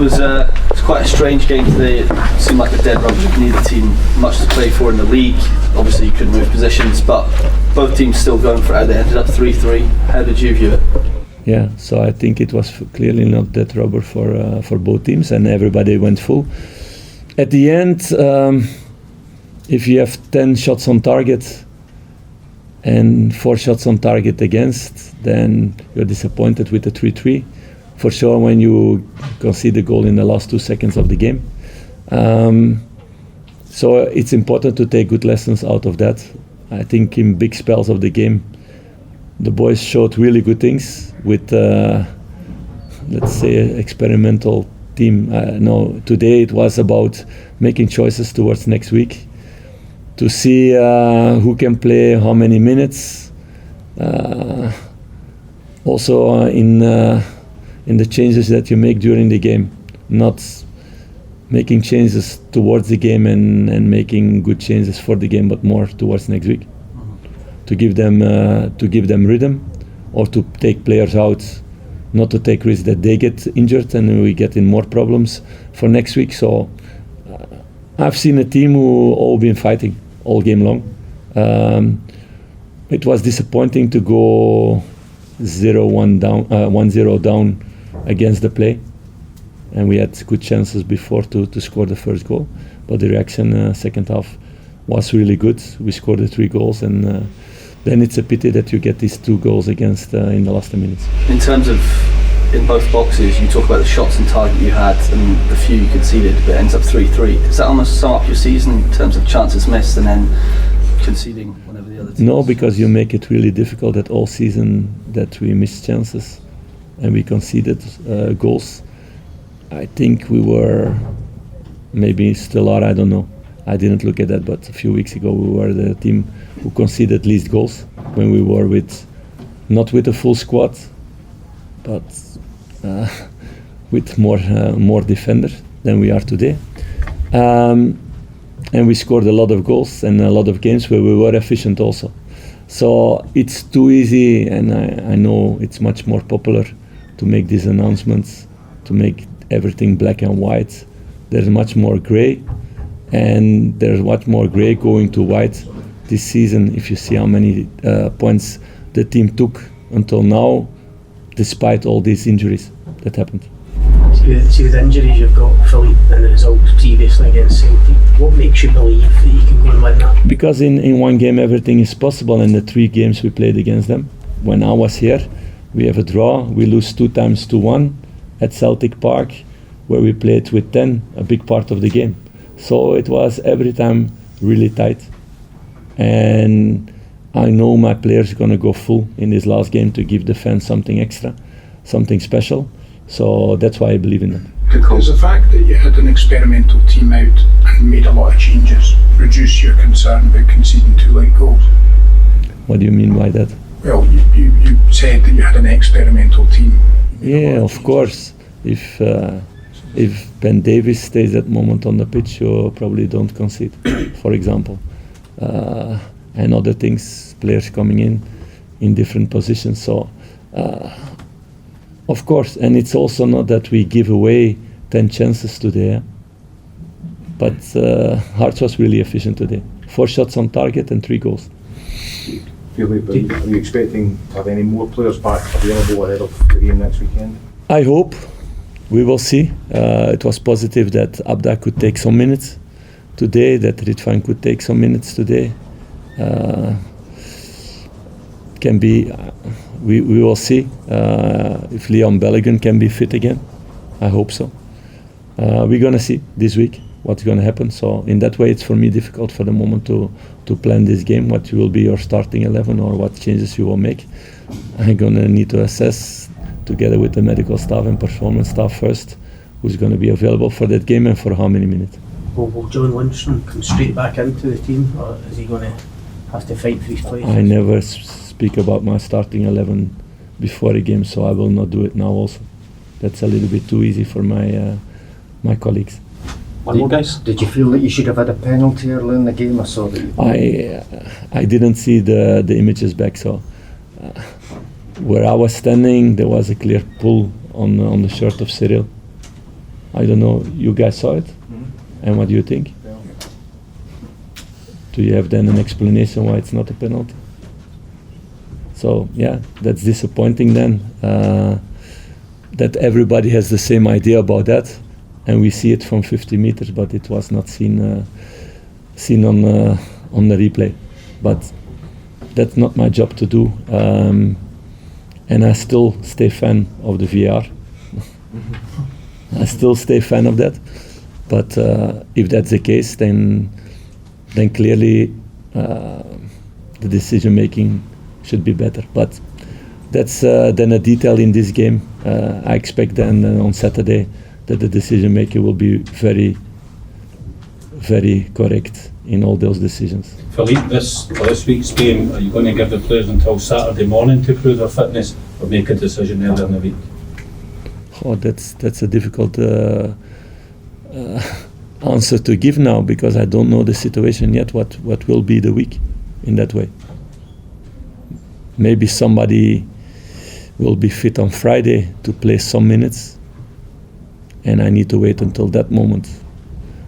was quite a strange game today. It seemed like a dead rubber with neither team much to play for in the league. Obviously you couldn't move positions, but both teams still going for it. They ended up 3-3. How did you view it? Yeah, so I think it was clearly not dead rubber for both teams, and everybody went full. At the end, if you have 10 shots on target and 4 shots on target against, then you're disappointed with the 3-3. For sure, when you concede the goal in the last 2 seconds of the game. So it's important to take good lessons out of that. I think in big spells of the game, the boys showed really good things with, let's say, experimental team. No, today it was about making choices towards next week to see who can play how many minutes. Also in the changes that you make during the game, not making changes towards the game and making good changes for the game, but more towards next week, to give them rhythm, or to take players out, not to take risks that they get injured and we get in more problems for next week. So I've seen a team who all been fighting all game long. It was disappointing to go 0-1 down, 1-0 down against the play, and we had good chances before to score the first goal, but the reaction second half was really good. We scored the 3 goals, and then it's a pity that you get these 2 goals against in the last 10 minutes. In terms of in both boxes, you talk about the shots on target you had and the few you conceded, but it ends up 3-3. Does that almost sum up your season in terms of chances missed and then conceding whenever the other team? No, because you make it really difficult that all season that we missed chances and we conceded goals. I think we were, maybe still are, I don't know. I didn't look at that, but a few weeks ago we were the team who conceded least goals when we were not with a full squad, but with more defenders than we are today. And we scored a lot of goals and a lot of games where we were efficient also. So it's too easy, and I know it's much more popular to make these announcements, to make everything black and white. There's much more grey, and there's much more grey going to white this season if you see how many points the team took until now, despite all these injuries that happened. See the injuries you've got, Philippe, and the results previously against Celtic, what makes you believe that you can go and win that? Because in one game everything is possible, and the 3 games we played against them. When I was here, we have a draw, we lose 2 times to 1 at Celtic Park, where we played with 10 a big part of the game. So it was every time really tight. And I know my players are going to go full in this last game to give the fans something extra, something special. So that's why I believe in them. Does the fact that you had an experimental team out and made a lot of changes reduce your concern about conceding 2 late goals? What do you mean by that? Well, you said that you had an experimental team. Yeah, of course. If Ben Davies stays at moment on the pitch, you probably don't concede, for example. And other things, players coming in different positions. So, of course, and it's also not that we give away 10 chances today, but Hearts was really efficient today. 4 shots on target and 3 goals. Philippe, are you expecting to have any more players back available ahead of the game next weekend? I hope. We will see. It was positive that Abda could take some minutes today, that Ritvan could take some minutes today. Can be. We will see if Leon Belligan can be fit again. I hope so. We're gonna see this week what's gonna happen. So in that way, it's for me difficult for the moment to plan this game. What will be your starting 11 or what changes you will make? I'm gonna need to assess together with the medical staff and performance staff first who's going to be available for that game and for how many minutes. Will John Lundstrom come straight back into the team, or is he going to have to fight for his place? I never speak about my starting 11 before a game, so I will not do it now also. That's a little bit too easy for my colleagues. One more, guys. Did you feel that you should have had a penalty early in the game? I saw that. I didn't see the images back, so where I was standing, there was a clear pull on the shirt of Cyril, I don't know, you guys saw it? And what do you think? Yeah. Do you have then an explanation why it's not a penalty? So yeah, that's disappointing then, that everybody has the same idea about that, and we see it from 50 meters, but it was not seen on the replay. But that's not my job to do, and I still stay fan of the VAR. I still stay fan of that, but if that's the case, then clearly the decision making should be better. But that's then a detail in this game. I expect then on Saturday that the decision maker will be very, very correct in all those decisions. Philippe, for this week's game, are you going to give the players until Saturday morning to prove their fitness, or make a decision earlier in the week? Oh, that's a difficult answer to give now, because I don't know the situation yet. What will be the week in that way? Maybe somebody will be fit on Friday to play some minutes, and I need to wait until that moment.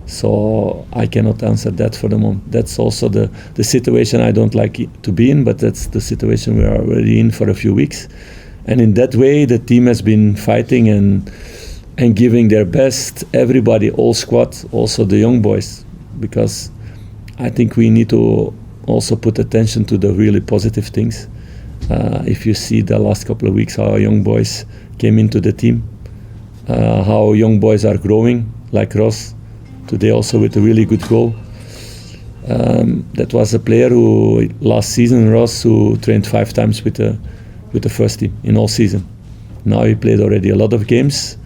So I cannot answer that for the moment. That's also the situation I don't like to be in, but that's the situation we are already in for a few weeks. And in that way, the team has been fighting and giving their best. Everybody, all squad, also the young boys, because I think we need to also put attention to the really positive things. If you see the last couple of weeks, how young boys came into the team, how young boys are growing, like Ross, today also with a really good goal. That was a player who, last season, Ross, who trained 5 times with the first team in all season. Now he played already a lot of games.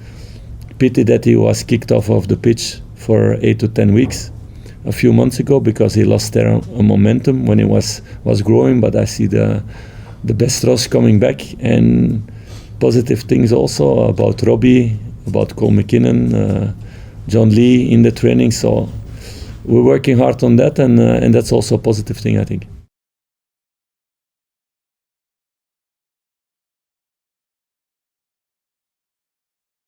Pity that he was kicked off of the pitch for 8 to 10 weeks a few months ago, because he lost there a momentum when he was growing. But I see the best Ross coming back, and positive things also about Robbie, about Cole McKinnon, John Lee in the training. So we're working hard on that, and that's also a positive thing, I think.